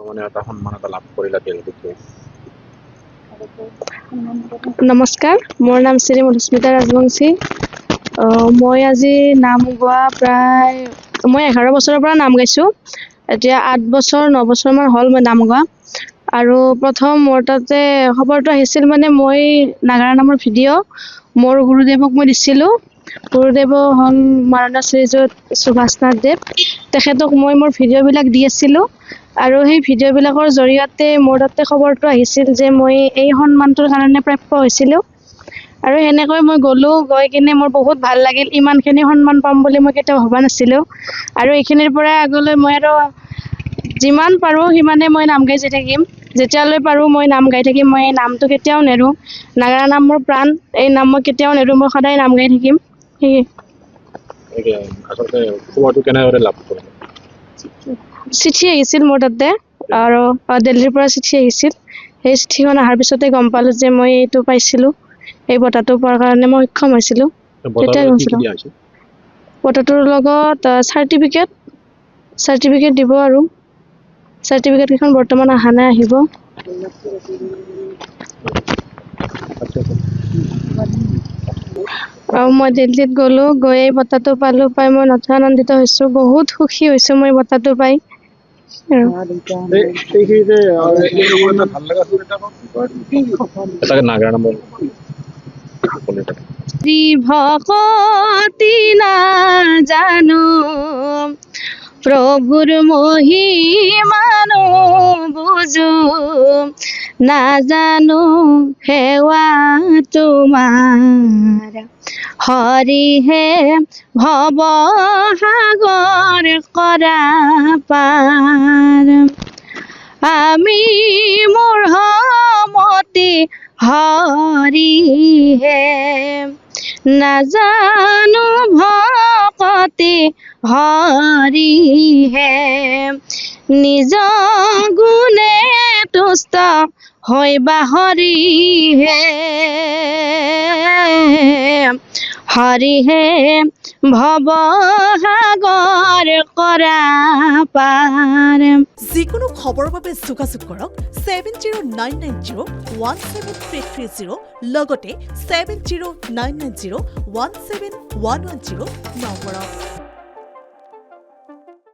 মানে এটা সন্মান এটা লাভ কৰিলা তেওঁলোকে। নমস্কাৰ, মোৰ নাম শ্ৰী মধুস্মিতা ৰাজবংশী। মই আজি নাম গোৱা মই 11 বছৰৰ পৰা নাম গাইছোঁ। এতিয়া 8 বছৰ 9 বছৰমান হ'ল মই নাম গোৱা। আৰু প্ৰথম মোৰ তাতে খবৰটো আহিছিল মানে মই নাগাৰা নামৰ ভিডিঅ' মোৰ গুৰুদেৱক মই দিছিলোঁ। গুৰুদেৱ হ'ল মাননীয় শ্ৰীযুত সুভাষ নাথ দেৱ। তেখেতক মই মোৰ ভিডিঅ'বিলাক দি আছিলোঁ আৰু সেই ভিডিঅ'বিলাকৰ জৰিয়তে মোৰ তাতে খবৰটো আহিছিল যে মই এই সন্মানটোৰ কাৰণে প্ৰাপ্য হৈছিলোঁ। আৰু সেনেকৈ মই গ'লোঁ, গৈ কিনে মোৰ বহুত ভাল লাগিল। ইমানখিনি সন্মান পাম বুলি মই কেতিয়াও ভবা নাছিলোঁ। আৰু এইখিনিৰ পৰাই আগলৈ মই আৰু যিমান পাৰোঁ সিমানে মই নাম গাই যাই থাকিম। যেতিয়ালৈ পাৰোঁ মই নাম গাই থাকিম। মই এই নামটো কেতিয়াও নেৰোঁ। নাগাৰা নাম মোৰ প্ৰাণ। এই নাম মই কেতিয়াও নেৰোঁ। মই সদায় নাম গাই থাকিম। সেয়ে আচলতে খবৰটো কেনেদৰে লাভ কৰিলা? চিঠি আহিছিল মোৰ তাতে, আৰু দিল্লীৰ পৰা চিঠি আহিছিল। সেই চিঠিখন অহাৰ পিছতে গম পালোঁ যে মই এইটো পাইছিলোঁ। এই বঁটাটো পোৱাৰ কাৰণে মই সক্ষম হৈছিলোঁ। তেতিয়াই বঁটাটো কি গৈছিলোঁ। দিয়া হৈছে? বঁটাটোৰ লগত চাৰ্টিফিকেট দিব আৰু চাৰ্টিফিকেটকেইখন বৰ্তমান অহা নাই, আহিব। আৰু মই দিল্লীত গ'লোঁ, গৈ এই বঁটাটো পালোঁ। পাই মই নথৈ আনন্দিত হৈছোঁ। বহুত সুখী হৈছোঁ মই বঁটাটো পাই। নাগাৰা নামৰ ভকতি নাজানো, প্ৰভুৰ মহিমানো বুজো, নাজানো সেৱা তোমাৰ, হৰিহে ভৱ সাগৰ কৰা পাৰ। আমি মূঢ়মতি হৰিহে, নাজানো ভকতি হৰিহে, নিজ গুণে তুষ্ট হৈবা হৰিহে, হৰিহে ভৱ সাগৰ কৰা পাৰ। যিকোনো খবৰৰ বাবে যোগাযোগ কৰক 7099017330 লগতে 7099017110 নম্বৰত।